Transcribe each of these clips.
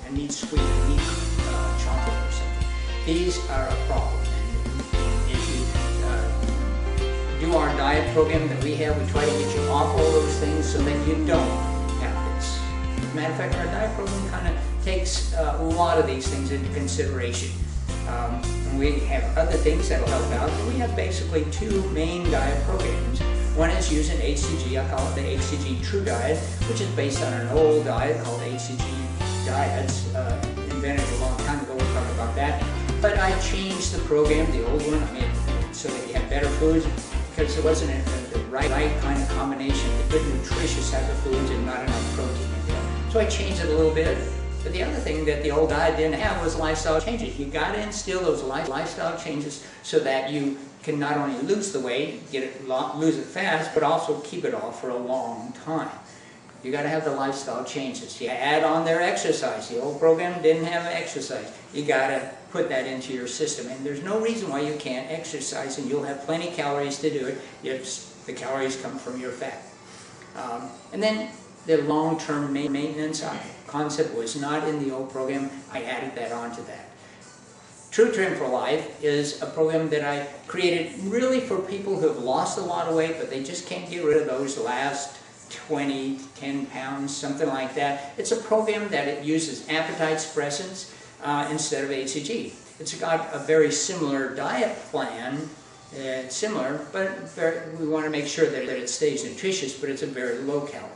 and need sweet, need chocolate or something. These are a problem. And if you do our diet program that we have, we try to get you off all those things so that you don't have this. As a matter of fact, our diet program kind of takes a lot of these things into consideration. And we have other things that will help out. We have basically two main diet programs. One is using HCG, I call it the HCG True Diet, which is based on an old diet called HCG Diets, invented a long time ago. We'll talk about that. But I changed the program, the old one, I made it so that you have better foods, because it wasn't the right kind of combination, the good nutritious type of foods and not enough protein in there. So I changed it a little bit. But the other thing that the old diet didn't have was lifestyle changes. You got to instill those lifestyle changes so that you can not only lose the weight, lose it fast, but also keep it off for a long time. You got to have the lifestyle changes. You add on their exercise. The old program didn't have exercise. You got to put that into your system. And there's no reason why you can't exercise, and you'll have plenty of calories to do it if the calories come from your fat. And then the long-term maintenance concept was not in the old program. I added that onto that. True Trim for Life is a program that I created really for people who have lost a lot of weight, but they just can't get rid of those last 20, 10 pounds, something like that. It's a program that it uses appetite suppressants instead of HCG. It's got a very similar diet plan, similar, but we want to make sure that it stays nutritious, but it's a very low calorie.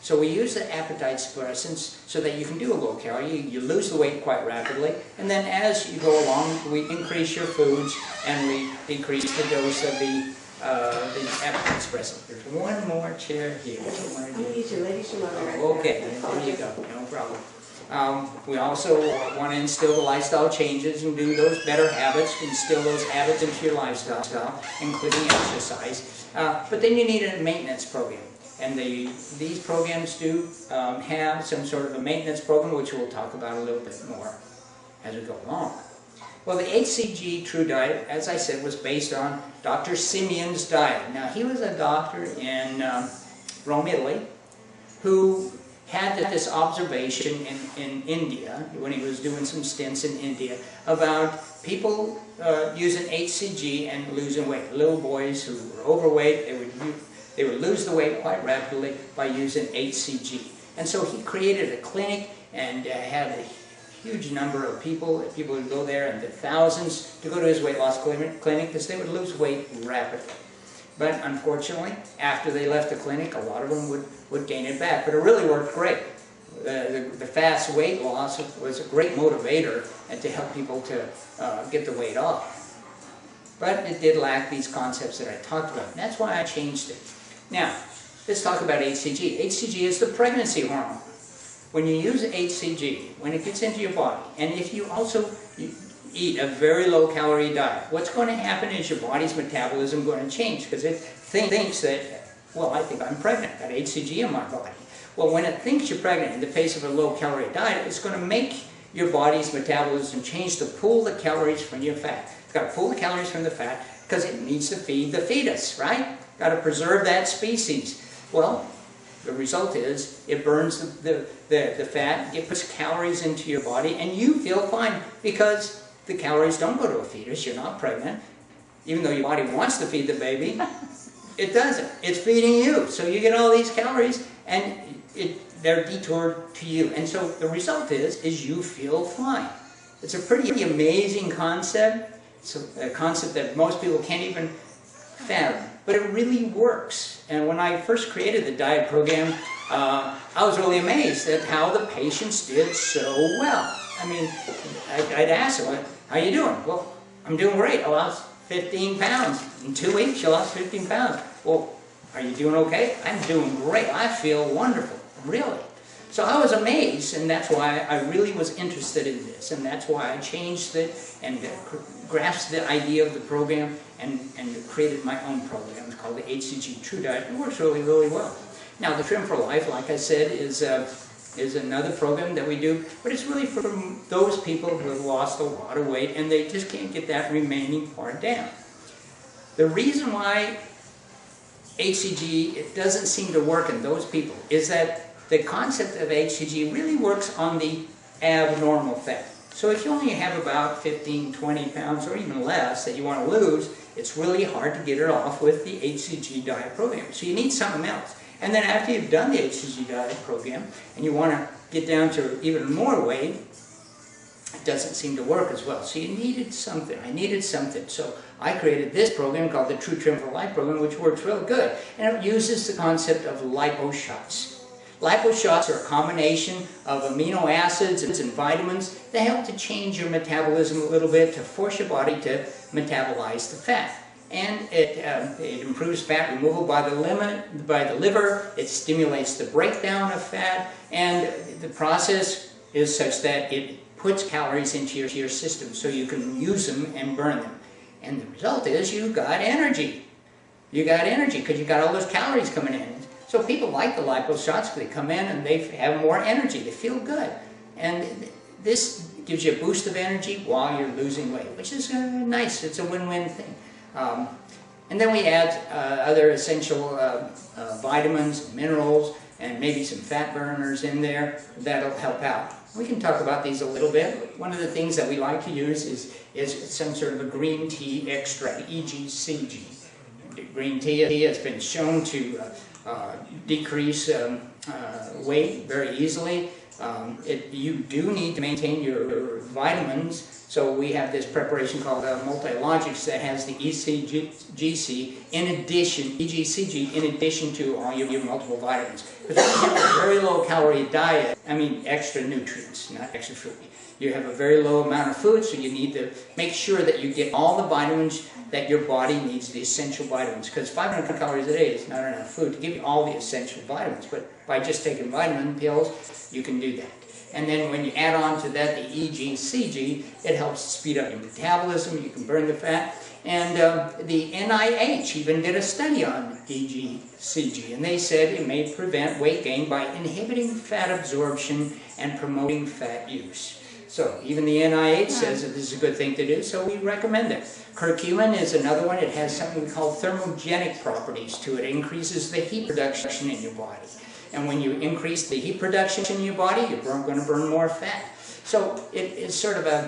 So we use the appetite suppressants so that you can do a low calorie. You lose the weight quite rapidly, and then as you go along, we increase your foods and we decrease the dose of the appetite suppressant. There's one more chair here. I'm going to use your ladies' room. Okay, there you go, no problem. We also want to instill the lifestyle changes and do those better habits, instill those habits into your lifestyle, including exercise. But then you need a maintenance program. And these programs do have some sort of a maintenance program, which we'll talk about a little bit more as we go along. Well, the HCG True Diet, as I said, was based on Dr. Simeon's diet. Now, he was a doctor in Rome, Italy, who had this observation in India, when he was doing some stints in India, about people using HCG and losing weight. Little boys who were overweight, they would lose the weight quite rapidly by using HCG. And so he created a clinic and had a huge number of people would go there, and the thousands to go to his weight loss clinic because they would lose weight rapidly. But unfortunately, after they left the clinic, a lot of them would gain it back. But it really worked great. The fast weight loss was a great motivator and to help people to get the weight off. But it did lack these concepts that I talked about. And that's why I changed it. Now, let's talk about HCG. HCG is the pregnancy hormone. When you use HCG, when it gets into your body, and if you also eat a very low-calorie diet, what's going to happen is your body's metabolism going to change, because it thinks that, well, I think I'm pregnant, I've got HCG in my body. Well, when it thinks you're pregnant in the face of a low-calorie diet, it's going to make your body's metabolism change to pull the calories from your fat. It's got to pull the calories from the fat because it needs to feed the fetus, right? Got to preserve that species. Well, the result is it burns the fat, it puts calories into your body, and you feel fine because the calories don't go to a fetus. You're not pregnant. Even though your body wants to feed the baby, it doesn't. It's feeding you. So you get all these calories, and they're detoured to you. And so the result is you feel fine. It's a pretty amazing concept. It's a concept that most people can't even fathom. But it really works. And when I first created the diet program, I was really amazed at how the patients did so well. I mean, I'd ask them, how you doing? Well, I'm doing great. I lost 15 pounds. In 2 weeks, you lost 15 pounds. Well, are you doing okay? I'm doing great. I feel wonderful, really. So I was amazed, and that's why I really was interested in this, and that's why I changed it and grasped the idea of the program and created my own program. It's called the HCG True Diet. It works really, really well. Now, the Trim for Life, like I said, is another program that we do, but it's really for those people who have lost a lot of weight and they just can't get that remaining part down. The reason why HCG, it doesn't seem to work in those people is that the concept of HCG really works on the abnormal fat. So if you only have about 15, 20 pounds or even less that you want to lose, it's really hard to get it off with the HCG diet program. So you need something else. And then after you've done the HCG diet program and you want to get down to even more weight, it doesn't seem to work as well. So you needed something. I needed something. So I created this program called the True Trim for Life program, which works real good. And it uses the concept of lipo shots. Lipo shots are a combination of amino acids and vitamins that help to change your metabolism a little bit to force your body to metabolize the fat. And it improves fat removal by the liver, it stimulates the breakdown of fat, and the process is such that it puts calories into your system so you can use them and burn them. And the result is you got energy. You got energy because you got all those calories coming in. So people like the lipo shots because they come in and they have more energy. They feel good. And this gives you a boost of energy while you're losing weight, which is nice. It's a win-win thing. And then we add other essential vitamins, minerals, and maybe some fat burners in there that'll help out. We can talk about these a little bit. One of the things that we like to use is some sort of a green tea extract, EGCG. Green tea has been shown to decrease weight very easily. You do need to maintain your vitamins, so we have this preparation called Multilogics that has the EGCG in addition to all your multiple vitamins. But if you have a very low calorie diet, I mean extra nutrients, not extra food. You have a very low amount of food, so you need to make sure that you get all the vitamins that your body needs, the essential vitamins, because 500 calories a day is not enough food to give you all the essential vitamins, but by just taking vitamin pills, you can do that. And then when you add on to that the EGCG, it helps speed up your metabolism, you can burn the fat, and the NIH even did a study on EGCG, and they said it may prevent weight gain by inhibiting fat absorption and promoting fat use. So even the NIH says that this is a good thing to do, so we recommend it. Curcumin is another one. It has something called thermogenic properties to it. It increases the heat production in your body. And when you increase the heat production in your body, you're going to burn more fat. So it's sort of a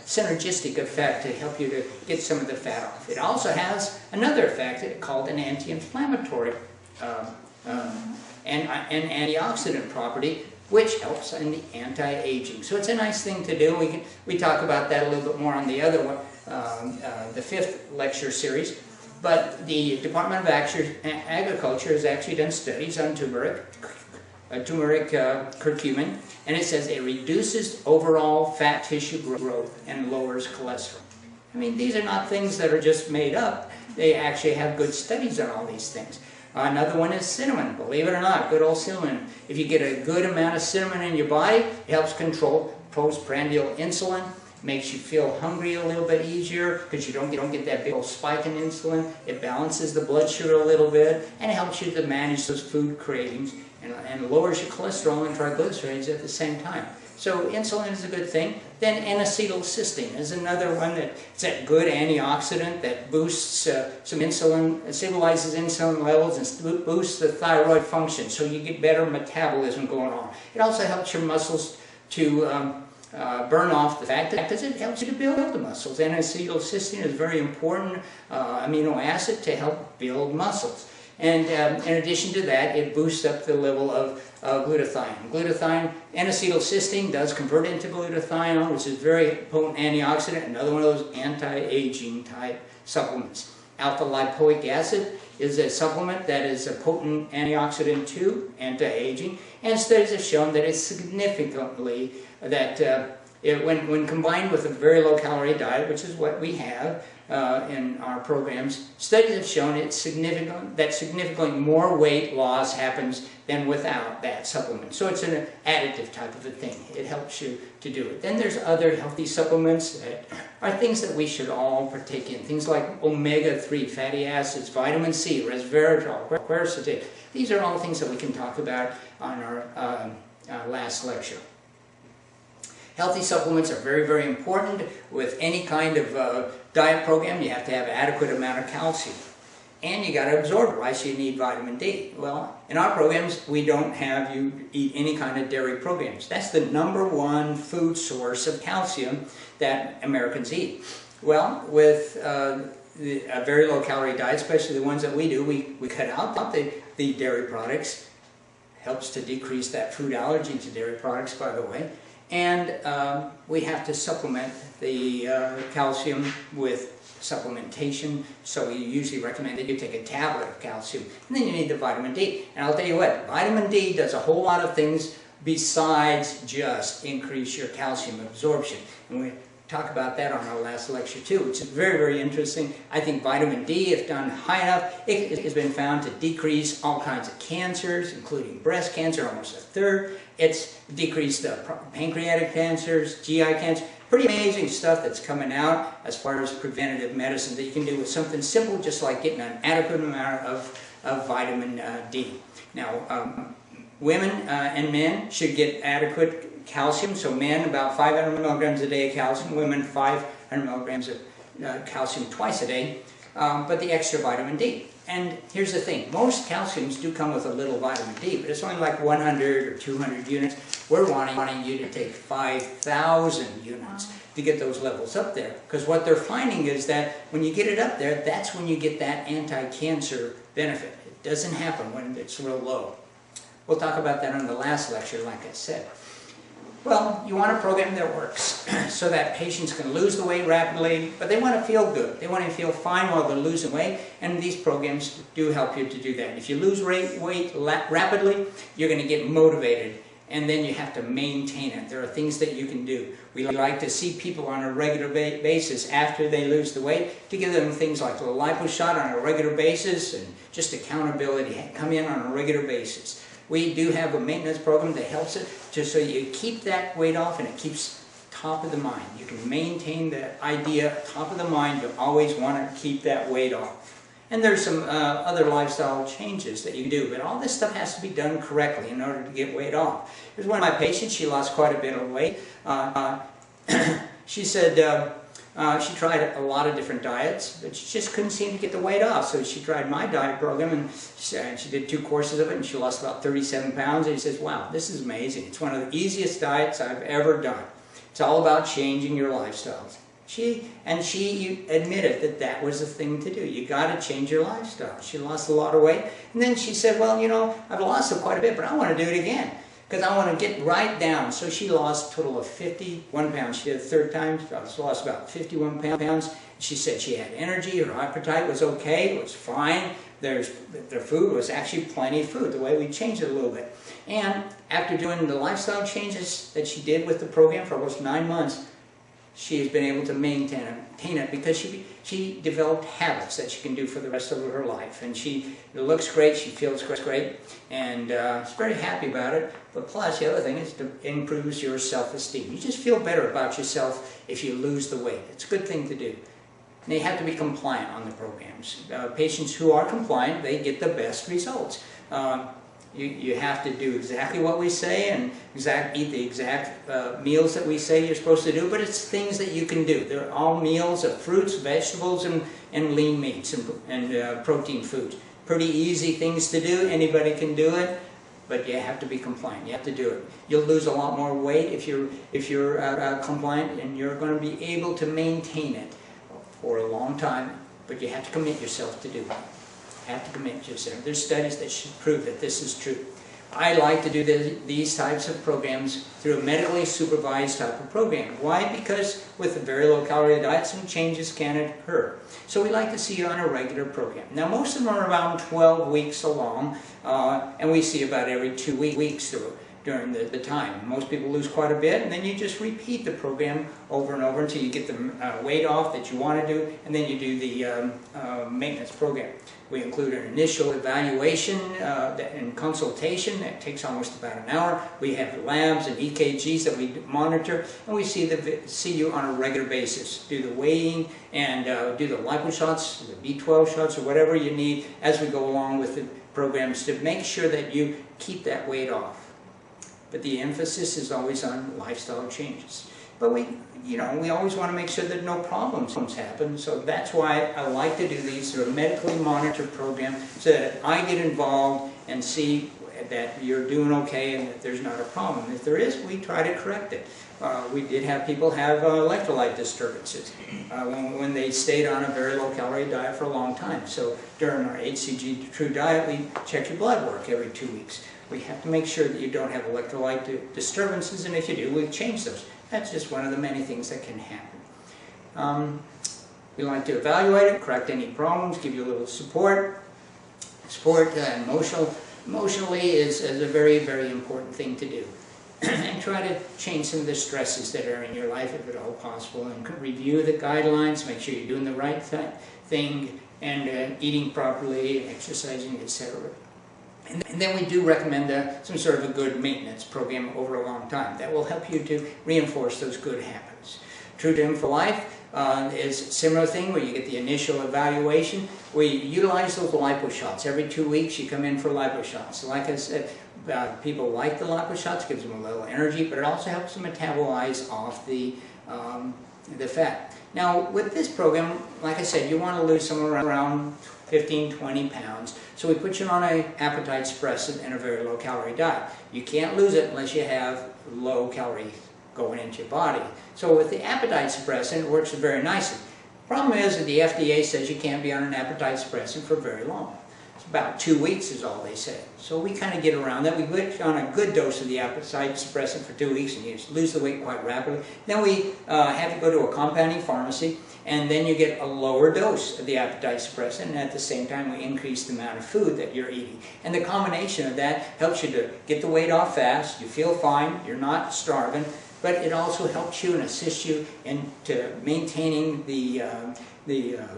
synergistic effect to help you to get some of the fat off. It also has another effect called an anti-inflammatory and antioxidant property, which helps in the anti-aging. So it's a nice thing to do. We talk about that a little bit more on the other one, the 5th lecture series. But the Department of Agriculture has actually done studies on turmeric curcumin, and it says it reduces overall fat tissue growth and lowers cholesterol. I mean, these are not things that are just made up. They actually have good studies on all these things. Another one is cinnamon. Believe it or not, good old cinnamon. If you get a good amount of cinnamon in your body, it helps control postprandial insulin, makes you feel hungry a little bit easier because you don't get that big old spike in insulin. It balances the blood sugar a little bit and it helps you to manage those food cravings and lowers your cholesterol and triglycerides at the same time. So insulin is a good thing. Then N-acetylcysteine is another one that's a good antioxidant that boosts some insulin, stabilizes insulin levels and boosts the thyroid function, so you get better metabolism going on. It also helps your muscles to burn off the fat because it helps you to build the muscles. N-acetylcysteine is a very important amino acid to help build muscles. And in addition to that, it boosts up the level of glutathione. Glutathione, N-acetylcysteine does convert into glutathione, which is a very potent antioxidant, another one of those anti-aging type supplements. Alpha-lipoic acid is a supplement that is a potent antioxidant too, anti-aging, and studies have shown that it's significantly, when combined with a very low-calorie diet, which is what we have in our programs, studies have shown that significantly more weight loss happens than without that supplement. So it's an additive type of a thing. It helps you to do it. Then there's other healthy supplements that are things that we should all partake in. Things like omega-3 fatty acids, vitamin C, resveratrol, quercetin. These are all things that we can talk about on our last lecture. Healthy supplements are very, very important. With any kind of diet program, you have to have an adequate amount of calcium. and you got to absorb it, right? So you need vitamin D. Well, in our programs, we don't have you eat any kind of dairy programs. That's the #1 food source of calcium that Americans eat. Well, with a very low-calorie diet, especially the ones that we do, we cut out the dairy products. Helps to decrease that food allergy to dairy products, by the way. And we have to supplement the calcium with supplementation, so we usually recommend that you take a tablet of calcium, and then you need the vitamin D. And I'll tell you what, vitamin D does a whole lot of things besides just increase your calcium absorption. And we talk about that on our last lecture too, which is very, very interesting. I think vitamin D, if done high enough, it has been found to decrease all kinds of cancers, including breast cancer, almost a third. It's decreased pancreatic cancers, GI cancer. Pretty amazing stuff that's coming out as far as preventative medicine that you can do with something simple, just like getting an adequate amount of vitamin D. Now, women and men should get adequate calcium. So men, about 500 milligrams a day of calcium. Women, 500 milligrams of calcium twice a day. But the extra vitamin D. And here's the thing. Most calciums do come with a little vitamin D, but it's only like 100 or 200 units. We're wanting you to take 5,000 units to get those levels up there. Because what they're finding is that when you get it up there, that's when you get that anti-cancer benefit. It doesn't happen when it's real low. We'll talk about that in the last lecture, like I said. Well, you want a program that works so that patients can lose the weight rapidly, but they want to feel good. They want to feel fine while they're losing weight, and these programs do help you to do that. If you lose weight rapidly, you're going to get motivated, and then you have to maintain it. There are things that you can do. We like to see people on a regular basis after they lose the weight to give them things like the lipo shot on a regular basis and just accountability. Come in on a regular basis. We do have a maintenance program that helps it just so you keep that weight off and it keeps top of the mind. You can maintain that idea top of the mind. You always want to keep that weight off. And there's some other lifestyle changes that you can do, but all this stuff has to be done correctly in order to get weight off. Here's one of my patients. She lost quite a bit of weight. She said she tried a lot of different diets, but she just couldn't seem to get the weight off. So she tried my diet program, and she did 2 courses of it, and she lost about 37 pounds. And she says, wow, this is amazing. It's one of the easiest diets I've ever done. It's all about changing your lifestyles. She admitted that that was the thing to do. You got to change your lifestyle. She lost a lot of weight. And then she said, well, you know, I've lost it quite a bit, but I want to do it again, because I want to get right down. So she lost a total of 51 pounds. She did it the 3rd time. She lost about 51 pounds. She said she had energy. Her appetite was okay. It was fine. Their food was actually plenty of food, the way we changed it a little bit. And after doing the lifestyle changes that she did with the program for almost 9 months, she has been able to maintain it because she developed habits that she can do for the rest of her life. And it looks great, she feels great, and she's very happy about it. But plus, the other thing is it improves your self-esteem. You just feel better about yourself if you lose the weight. It's a good thing to do. And they have to be compliant on the programs. Patients who are compliant, they get the best results. You have to do exactly what we say and eat the exact meals that we say you're supposed to do, but it's things that you can do. They're all meals of fruits, vegetables, and lean meats and protein foods. Pretty easy things to do. Anybody can do it, but you have to be compliant. You have to do it. You'll lose a lot more weight if you're compliant, and you're going to be able to maintain it for a long time, but you have to commit yourself to do it. Have to commit yourself. There's studies that should prove that this is true. I like to do these types of programs through a medically supervised type of program. Why? Because with a very low calorie diet, some changes can occur. So we like to see you on a regular program. Now most of them are around 12 weeks along, and we see about every 2 weeks during the time. Most people lose quite a bit, and then you just repeat the program over and over until you get the weight off that you want to do, and then you do the maintenance program. We include an initial evaluation and consultation that takes almost about an hour. We have labs and EKGs that we monitor, and we see you on a regular basis. Do the weighing and do the lipo shots, the B12 shots, or whatever you need as we go along with the programs to make sure that you keep that weight off. But the emphasis is always on lifestyle changes. But we always want to make sure that no problems happen. So that's why I like to do these sort of medically monitored programs, so that I get involved and see that you're doing okay and that there's not a problem. If there is, we try to correct it. We did have people have electrolyte disturbances when they stayed on a very low-calorie diet for a long time. So during our HCG True Diet, we check your blood work every 2 weeks. We have to make sure that you don't have electrolyte disturbances, and if you do, we change those. That's just one of the many things that can happen. We like to evaluate it, correct any problems, give you a little support. Emotionally is a very, very important thing to do. And try to change some of the stresses that are in your life if at all possible, and review the guidelines, make sure you're doing the right thing, and eating properly, exercising, etc. And then we do recommend some sort of a good maintenance program over a long time that will help you to reinforce those good habits. True Gym for Life is a similar thing where you get the initial evaluation. We utilize those lipo shots. Every 2 weeks you come in for lipo shots. Like I said, people like the lipo shots, gives them a little energy, but it also helps them metabolize off the fat. Now with this program, like I said, you want to lose somewhere around 15-20 pounds. So we put you on an appetite suppressant and a very low calorie diet. You can't lose it unless you have low calories going into your body. So with the appetite suppressant, it works very nicely. Problem is that the FDA says you can't be on an appetite suppressant for very long. It's about 2 weeks is all they say. So we kind of get around that. We put on a good dose of the appetite suppressant for 2 weeks and you lose the weight quite rapidly. Then we have to go to a compounding pharmacy, and then you get a lower dose of the appetite suppressant, and at the same time we increase the amount of food that you're eating. And the combination of that helps you to get the weight off fast, you feel fine, you're not starving, but it also helps you and assists you into maintaining the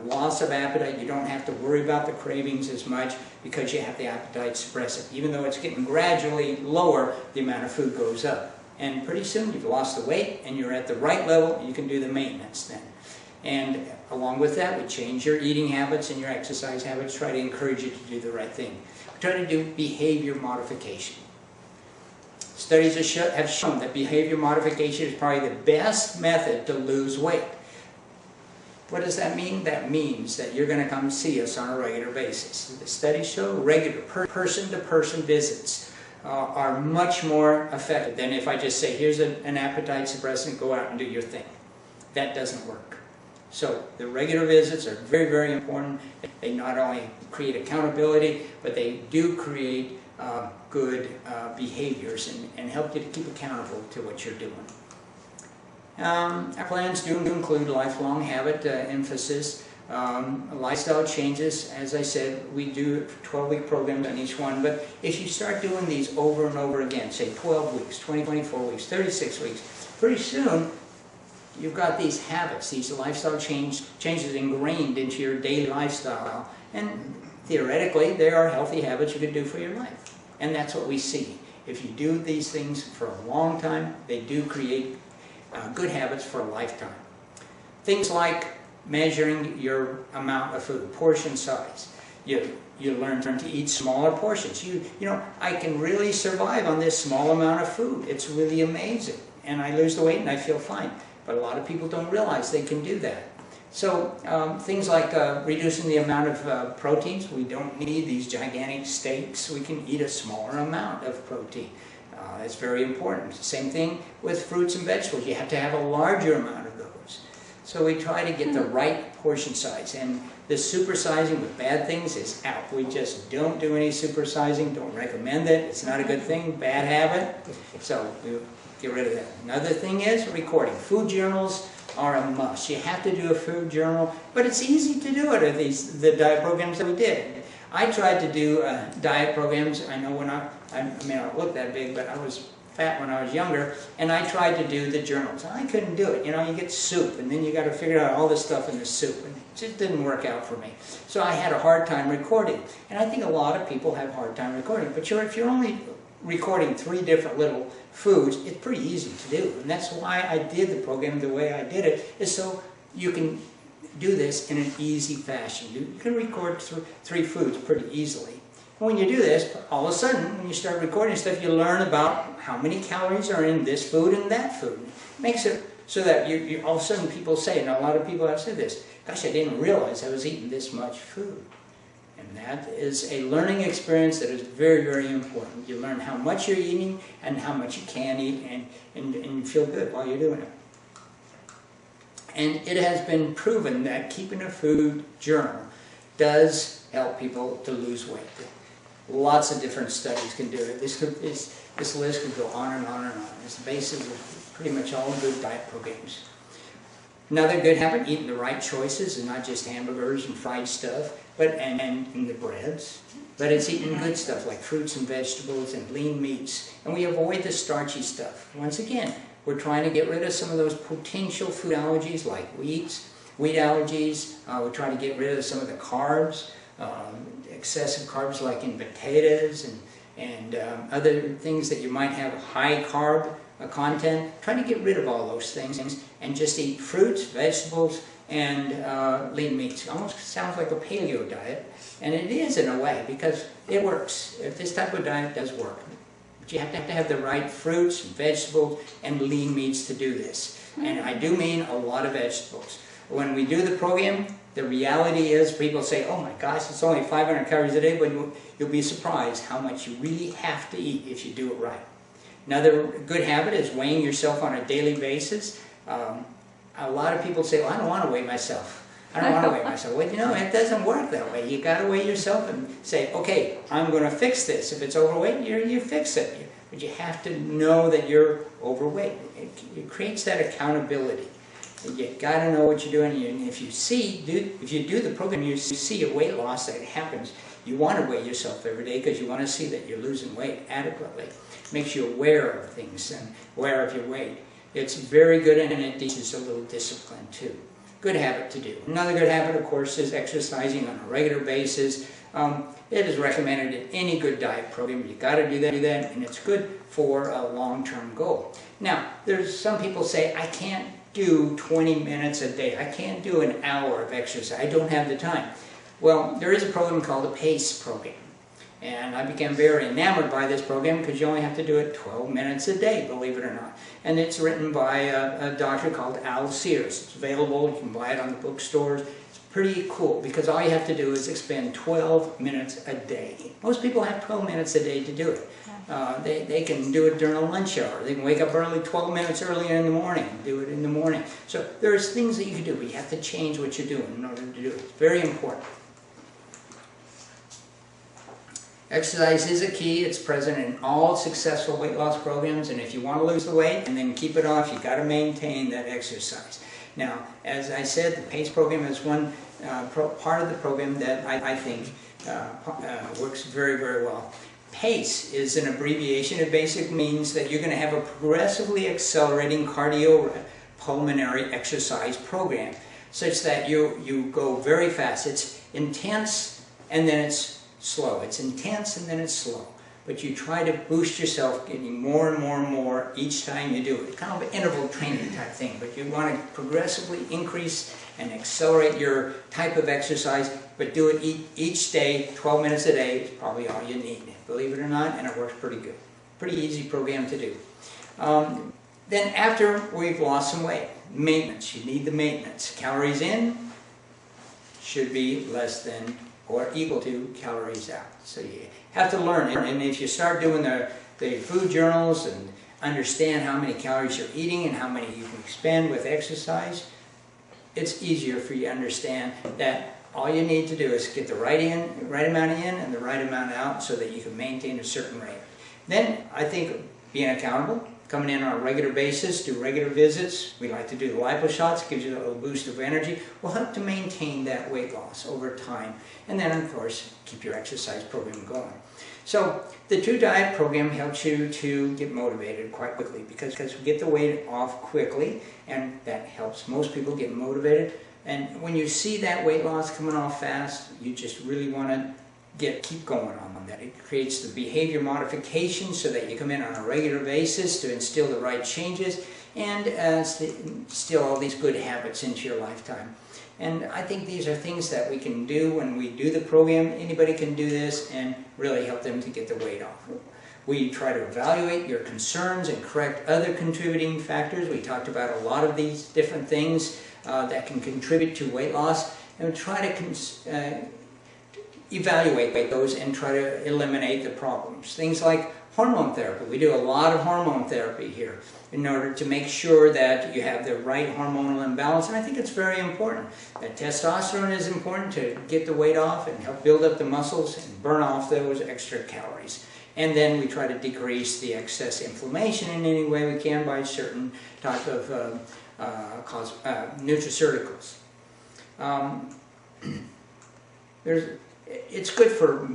loss of appetite. You don't have to worry about the cravings as much because you have the appetite suppressant. Even though it's getting gradually lower, the amount of food goes up. And pretty soon you've lost the weight and you're at the right level, you can do the maintenance then. And along with that, we change your eating habits and your exercise habits, try to encourage you to do the right thing. We try to do behavior modification. Studies have shown that behavior modification is probably the best method to lose weight. What does that mean? That means that you're going to come see us on a regular basis. The studies show regular person-to-person visits are much more effective than if I just say, here's an appetite suppressant, go out and do your thing. That doesn't work. So the regular visits are very, very important. They not only create accountability, but they do create good behaviors and help you to keep accountable to what you're doing. Our plans do include lifelong habit emphasis, lifestyle changes. As I said, we do 12-week programs on each one, but if you start doing these over and over again, say 12 weeks, 24 weeks, 36 weeks, pretty soon you've got these habits, these lifestyle changes ingrained into your daily lifestyle, and theoretically they are healthy habits you can do for your life. And that's what we see. If you do these things for a long time, they do create good habits for a lifetime. Things like measuring your amount of food, portion size. You learn to eat smaller portions. You know, I can really survive on this small amount of food. It's really amazing. And I lose the weight and I feel fine. But a lot of people don't realize they can do that. So things like reducing the amount of proteins. We don't need these gigantic steaks. We can eat a smaller amount of protein. That's very important. Same thing with fruits and vegetables. You have to have a larger amount of those. So we try to get the right portion size. And the supersizing with bad things is out. We just don't do any supersizing. Don't recommend it. It's not a good thing. Bad habit. So we get rid of that. Another thing is recording. Food journals are a must. You have to do a food journal, but it's easy to do it at the diet programs that we did. I tried to do diet programs. I know when I may not look that big, but I was fat when I was younger, and I tried to do the journals. I couldn't do it. You know, you get soup, and then you got to figure out all this stuff in the soup, and it just didn't work out for me. So I had a hard time recording, and I think a lot of people have a hard time recording. But if you're only recording 3 different little foods, it's pretty easy to do, and that's why I did the program the way I did it, is so you can do this in an easy fashion. You can record 3 foods pretty easily. And when you do this, all of a sudden, when you start recording stuff, you learn about how many calories are in this food and that food. It makes it So that you all of a sudden people say, and a lot of people have said this, gosh, I didn't realize I was eating this much food. And that is a learning experience that is very, very important. You learn how much you're eating and how much you can eat, and you feel good while you're doing it. And it has been proven that keeping a food journal does help people to lose weight. Lots of different studies can do it. This list could go on and on and on. It's the basis of pretty much all good diet programs. Another good habit, eating the right choices, and not just hamburgers and fried stuff, but and the breads. But it's eating good stuff like fruits and vegetables and lean meats. And we avoid the starchy stuff. Once again, we're trying to get rid of some of those potential food allergies like wheat allergies. We're trying to get rid of some of the carbs, excessive carbs like in potatoes and other things that you might have high carb content. Trying to get rid of all those things and just eat fruits, vegetables, and lean meats. It almost sounds like a paleo diet, and it is in a way because it works. This type of diet does work. But you have to have the right fruits, vegetables, and lean meats to do this. And I do mean a lot of vegetables. When we do the program, the reality is people say, oh my gosh, it's only 500 calories a day, but you'll be surprised how much you really have to eat if you do it right. Another good habit is weighing yourself on a daily basis. A lot of people say, well, I don't want to weigh myself. I don't want to weigh myself. Well, you know, it doesn't work that way. You got to weigh yourself and say, okay, I'm going to fix this. If it's overweight, you fix it. But you have to know that you're overweight. It creates that accountability. You got to know what you're doing. And if you do the program, you see a weight loss that happens. You want to weigh yourself every day because you want to see that you're losing weight adequately. It makes you aware of things and aware of your weight. It's very good, and it teaches a little discipline too. Good habit to do. Another good habit, of course, is exercising on a regular basis. It is recommended in any good diet program. You got to do that, and it's good for a long-term goal. Now, there's some people say, I can't do 20 minutes a day. I can't do an hour of exercise. I don't have the time. Well, there is a program called the PACE program. And I became very enamored by this program because you only have to do it 12 minutes a day, believe it or not. And it's written by a doctor called Al Sears. It's available. You can buy it on the bookstores. It's pretty cool because all you have to do is expend 12 minutes a day. Most people have 12 minutes a day to do it. They can do it during a lunch hour. They can wake up early, 12 minutes earlier in the morning, do it in the morning. So there's things that you can do, but you have to change what you're doing in order to do it. It's very important. Exercise is a key. It's present in all successful weight loss programs, and if you want to lose the weight and then keep it off, you've got to maintain that exercise. Now, as I said, the PACE program is one part of the program that I think works very, very well. PACE is an abbreviation. It basically means that you're going to have a progressively accelerating cardiopulmonary exercise program, such that you go very fast. It's intense and then it's slow. It's intense and then it's slow. But you try to boost yourself, getting more and more and more each time you do it. Kind of an interval training type thing. But you want to progressively increase and accelerate your type of exercise, but do it each day, 12 minutes a day is probably all you need. Believe it or not, and it works pretty good. Pretty easy program to do. Then after we've lost some weight, maintenance. You need the maintenance. Calories in should be less than or equal to calories out. So you have to learn it, and if you start doing the food journals and understand how many calories you're eating and how many you can expend with exercise, it's easier for you to understand that all you need to do is get the right amount in and the right amount out so that you can maintain a certain rate. Then I think being accountable, coming in on a regular basis, do regular visits. We like to do the lipo shots, gives you a little boost of energy, will help to maintain that weight loss over time. And then, of course, keep your exercise program going. So the 2 diet program helps you to get motivated quite quickly because we get the weight off quickly, and that helps most people get motivated. And when you see that weight loss coming off fast, you just really want to keep going on that. It creates the behavior modification so that you come in on a regular basis to instill the right changes and instill all these good habits into your lifetime. And I think these are things that we can do when we do the program. Anybody can do this and really help them to get the weight off. We try to evaluate your concerns and correct other contributing factors. We talked about a lot of these different things that can contribute to weight loss, and we try to evaluate those and try to eliminate the problems. Things like hormone therapy. We do a lot of hormone therapy here in order to make sure that you have the right hormonal imbalance, and I think it's very important. That testosterone is important to get the weight off and help build up the muscles and burn off those extra calories. And then we try to decrease the excess inflammation in any way we can by certain type of nutraceuticals. It's good for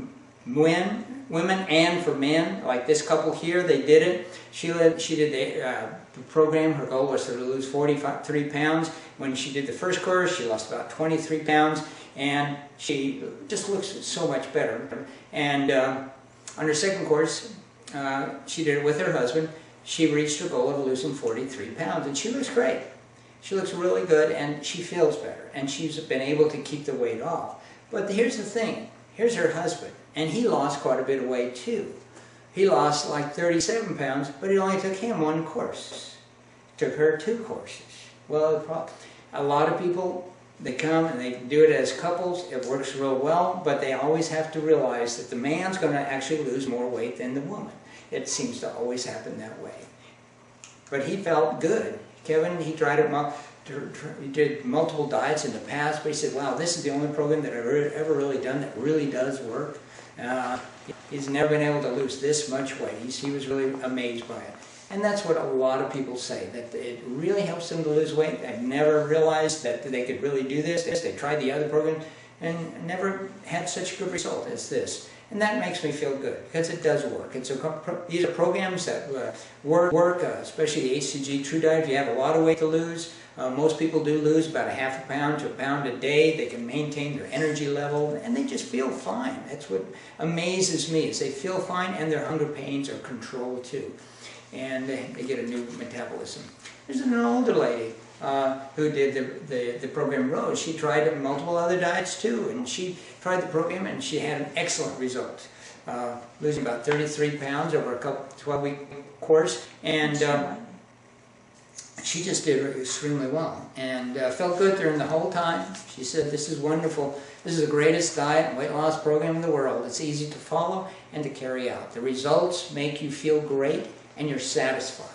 women and for men. Like this couple here, they did it. She did the program. Her goal was to lose 43 pounds. When she did the first course, she lost about 23 pounds, and she just looks so much better. And on her second course, she did it with her husband. She reached her goal of losing 43 pounds, and she looks great. She looks really good, and she feels better, and she's been able to keep the weight off. But here's the thing. Here's her husband, and he lost quite a bit of weight too. He lost like 37 pounds, but it only took him one course. It took her 2 courses. Well, a lot of people, they come and they do it as couples. It works real well, but they always have to realize that the man's going to actually lose more weight than the woman. It seems to always happen that way. But he felt good. Kevin, he tried it. He did multiple diets in the past, but he said, wow, this is the only program that I've ever really done that really does work. He's never been able to lose this much weight. He was really amazed by it. And that's what a lot of people say, that it really helps them to lose weight. I've never realized that they could really do this. They tried the other program and never had such a good result as this. And that makes me feel good, because it does work. These are programs that work, especially the HCG True Diet. If you have a lot of weight to lose, most people do lose about a half a pound to a pound a day. They can maintain their energy level, and they just feel fine. That's what amazes me, is they feel fine, and their hunger pains are controlled too. And they get a new metabolism. There's an older lady who did the program Rose. She tried multiple other diets too, and she tried the program and she had an excellent result. Losing about 33 pounds over a 12-week course, and she just did extremely well and felt good during the whole time. She said, this is wonderful. This is the greatest diet and weight loss program in the world. It's easy to follow and to carry out. The results make you feel great and you're satisfied.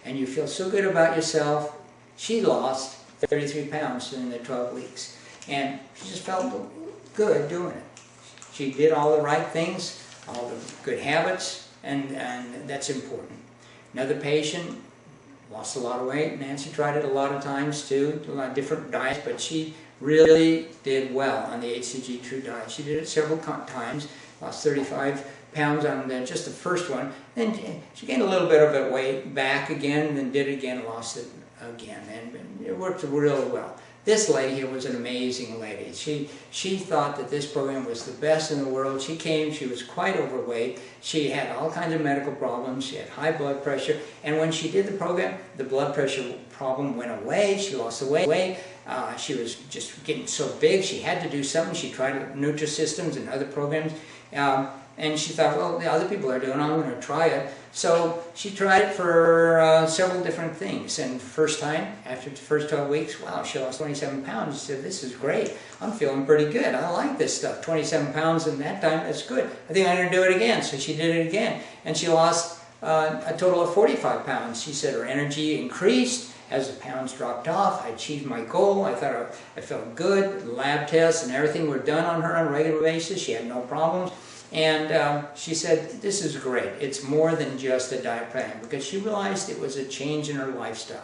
And you feel so good about yourself. She lost 33 pounds in the 12 weeks. And she just felt good doing it. She did all the right things, all the good habits, and that's important. Another patient lost a lot of weight. Nancy tried it a lot of times too, a lot of different diets, but she really did well on the HCG True Diet. She did it several times, lost 35 pounds on just the first one. Then she gained a little bit of it weight back again, then did it again, lost it again, and it worked really well. This lady here was an amazing lady. She thought that this program was the best in the world. She came, she was quite overweight. She had all kinds of medical problems. She had high blood pressure. And when she did the program, the blood pressure problem went away. She lost the weight. She was just getting so big. She had to do something. She tried Nutrisystems and other programs. And she thought, well, the other people are doing it, I'm going to try it. So she tried it for several different things. And first time, after the first 12 weeks, wow, she lost 27 pounds. She said, this is great. I'm feeling pretty good. I like this stuff. 27 pounds in that time, that's good. I think I'm going to do it again. So she did it again. And she lost a total of 45 pounds. She said her energy increased as the pounds dropped off. I achieved my goal. I thought I felt good. Lab tests and everything were done on her on a regular basis. She had no problems. And she said, this is great. It's more than just a diet plan, because she realized it was a change in her lifestyle.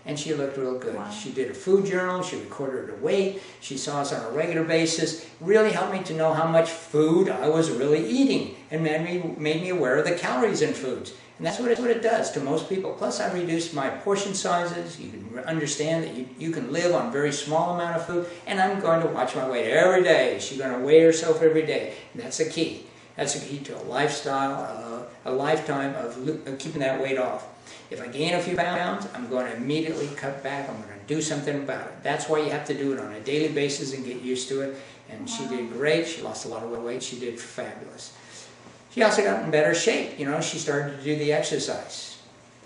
And she looked real good. Wow. She did a food journal. She recorded her weight. She saw us on a regular basis. Really helped me to know how much food I was really eating, and made me aware of the calories in foods. And that's what it does to most people. Plus, I reduced my portion sizes. You can understand that you can live on a very small amount of food. And I'm going to watch my weight every day. She's going to weigh herself every day. And that's the key. That's the key to a lifestyle, a lifetime of keeping that weight off. If I gain a few pounds, I'm going to immediately cut back. I'm going to do something about it. That's why you have to do it on a daily basis and get used to it. And she did great. She lost a lot of weight. She did fabulous. She also got in better shape. She started to do the exercise.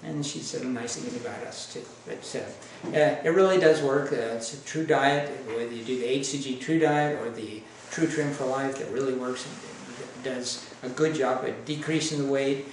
And she said a nice thing about us too. But it really does work. It's a true diet, whether you do the HCG True Diet or the True Trim for Life, that really works. It does a good job at decreasing the weight.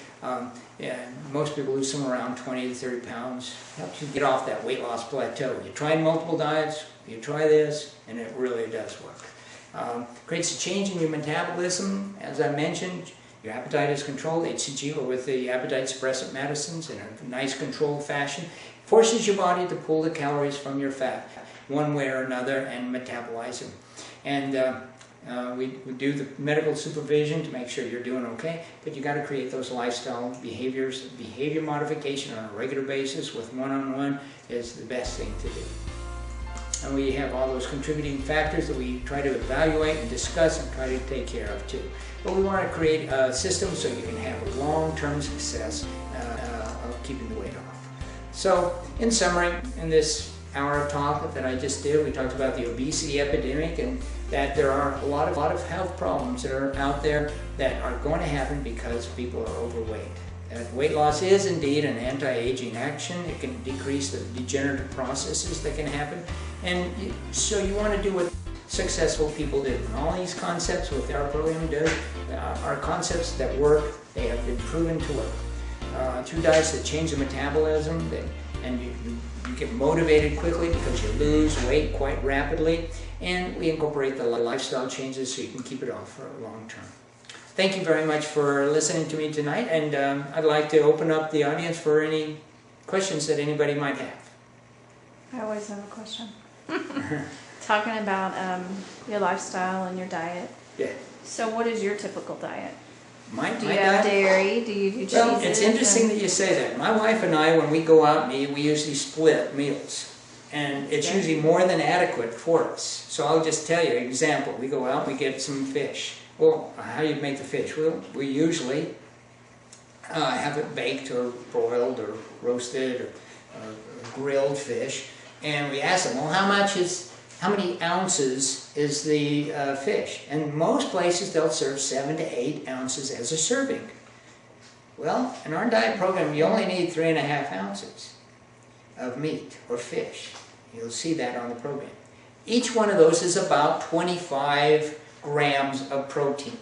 Most people lose somewhere around 20 to 30 pounds. Helps you get off that weight loss plateau. You try multiple diets, you try this, and it really does work. Creates a change in your metabolism, as I mentioned. Your appetite is controlled, HCG, or with the appetite suppressant medicines in a nice controlled fashion. Forces your body to pull the calories from your fat one way or another and metabolize them. And we do the medical supervision to make sure you're doing okay, but you got to create those lifestyle behaviors. Behavior modification on a regular basis with one-on-one is the best thing to do. And we have all those contributing factors that we try to evaluate and discuss and try to take care of too. But we want to create a system so you can have long-term success of keeping the weight off. So, in summary, in this hour of talk that I just did, we talked about the obesity epidemic and that there are a lot of health problems that are out there that are going to happen because people are overweight. Weight loss is indeed an anti-aging action. It can decrease the degenerative processes that can happen. And so you want to do what successful people do. And all these concepts, what our program does, are concepts that work. They have been proven to work. Through diets that change the metabolism, and you get motivated quickly because you lose weight quite rapidly. And we incorporate the lifestyle changes so you can keep it off for a long term. Thank you very much for listening to me tonight, and I'd like to open up the audience for any questions that anybody might have. I always have a question. Talking about your lifestyle and your diet. Yeah. So what is your typical diet? Do you have dairy? Do you do cheeses? Well, it's interesting that you say that. My wife and I, when we go out and eat, we usually split meals. And it's usually more than adequate for us. So I'll just tell you an example. We go out and we get some fish. Well, how do you make the fish? Well, we usually have it baked or broiled or roasted or grilled fish. And we ask them, well, how many ounces is the fish? And most places they'll serve 7 to 8 ounces as a serving. Well, in our diet program, you only need 3.5 ounces of meat or fish. You'll see that on the program. Each one of those is about 25 grams of protein.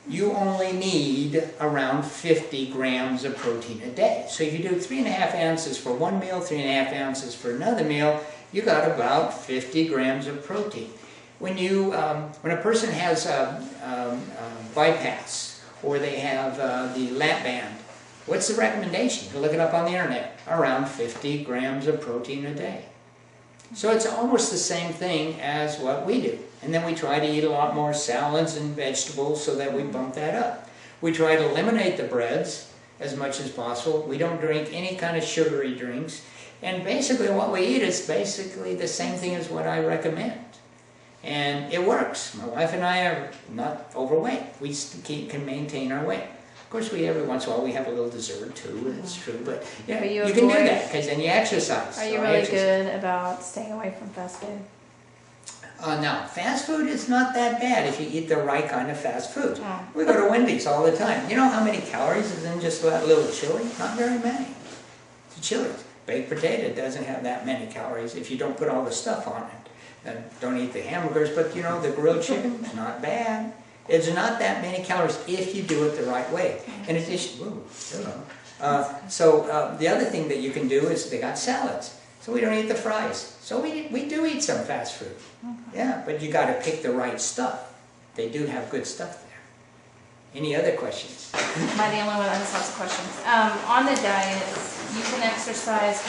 You only need around 50 grams of protein a day. So if you do 3.5 ounces for one meal, 3.5 ounces for another meal, you got about 50 grams of protein. When a person has bypass or they have the lap band, what's the recommendation? You can look it up on the internet. Around 50 grams of protein a day. So it's almost the same thing as what we do. And then we try to eat a lot more salads and vegetables so that we bump that up. We try to eliminate the breads as much as possible. We don't drink any kind of sugary drinks. And basically what we eat is basically the same thing as what I recommend. And it works. My wife and I are not overweight. We can maintain our weight. Of course, every once in a while we have a little dessert too, that's true, but yeah, you can do that because then you exercise. Are you really good about staying away from fast food? No, fast food is not that bad if you eat the right kind of fast food. Oh. We go to Wendy's all the time. You know how many calories is in just that little chili? Not very many. It's a chili. Baked potato doesn't have that many calories if you don't put all the stuff on it. And don't eat the hamburgers, but you know, the grilled chicken, not bad. It's not that many calories if you do it the right way. In addition, the other thing that you can do is they got salads. So we don't eat the fries. So we do eat some fast food. Yeah, but you got to pick the right stuff. They do have good stuff there. Any other questions? Am I the only one that has lots of questions? On the diet, you can exercise.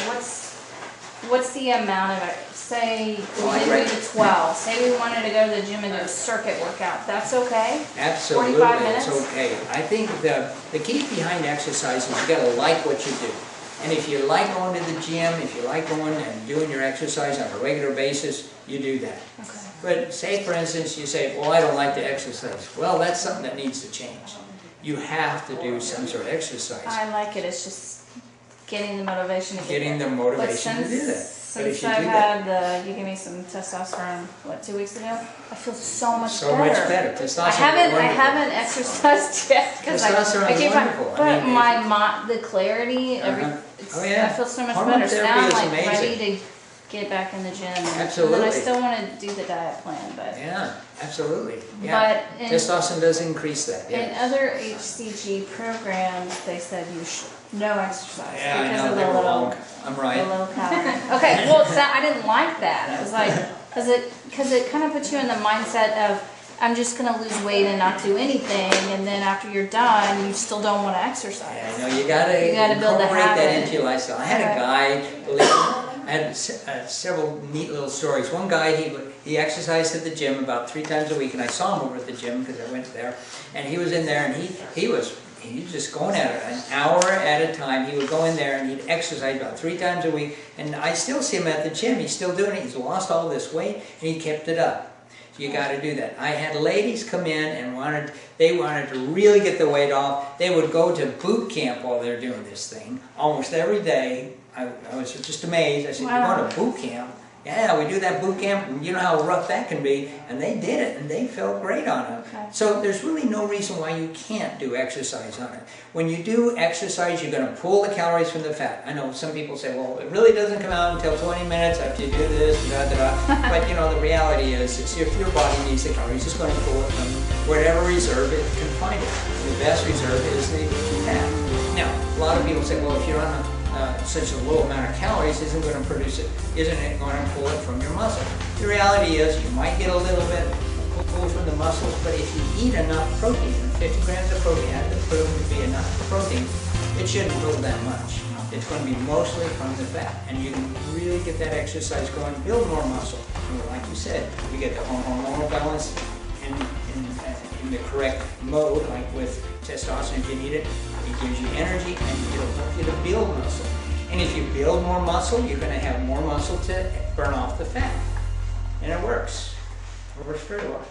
What's the amount of it? Say we did do the 12. Say we wanted to go to the gym and do a circuit workout. That's okay? Absolutely, 45 minutes? It's okay. I think the key behind exercise is you got to like what you do. And if you like going to the gym, if you like going and doing your exercise on a regular basis, you do that. Okay. But say, for instance, you say, well, I don't like to exercise. Well, that's something that needs to change. You have to do some sort of exercise. I like it. It's just getting the motivation to Getting get the motivation to do that. Since you I've do that- had you gave me some testosterone, what, 2 weeks ago? I feel so much So better. much better. Testosterone I is wonderful. haven't exercised yet because Testosterone I is keep wonderful. but I mean, the clarity, Oh, yeah. I feel so much Hormone better. So therapy now I'm is like amazing. ready to get back in the gym. And then I Absolutely. still want to do the diet plan, but Yeah, absolutely. Yeah. but in, Testosterone does increase that. in Yeah. other HCG programs, they said you should no exercise Yeah, I because know of they the were little. wrong. I'm The right. low calorie. Okay, well, I didn't like that. I was like, because it kind of puts you in the mindset of, I'm just going to lose weight and not do anything, and then after you're done, you still don't want to exercise. Yeah, I know, you gotta build the incorporate that habit. into your lifestyle. I had a guy, believe me, I had several neat little stories. One guy, he exercised at the gym about 3 times a week, and I saw him over at the gym because I went there, and he was in there, and he was just going at it an hour at a time. He would go in there and he'd exercise about 3 times a week, and I still see him at the gym. He's still doing it. He's lost all this weight, and he kept it up. So you got to do that. I had ladies come in and wanted to really get the weight off. They would go to boot camp while they're doing this thing almost every day. I was just amazed. I said, Wow. "You're going to boot camp?" Yeah, we do that boot camp, and you know how rough that can be. And they did it, and they felt great on it. Okay. So there's really no reason why you can't do exercise on it. When you do exercise, you're going to pull the calories from the fat. I know some people say, well, it really doesn't come out until 20 minutes after you do this, da da da. But you know, the reality is if your body needs the calories, it's going to pull it from whatever reserve it can find it. The best reserve is the fat. Now, a lot of people say, well, if you're on such a low amount of calories, isn't it going to pull it from your muscle? The reality is you might get a little bit pull from the muscles, but if you eat enough protein, 50 grams of protein has been proven to be enough protein, it shouldn't build that much. It's going to be mostly from the fat, and you can really get that exercise going, build more muscle. And like you said, you get the hormonal balance in the correct mode, like with testosterone, if you need it, it gives you energy and it'll help you to build muscle. And if you build more muscle, you're going to have more muscle to burn off the fat. And it works. It works very well.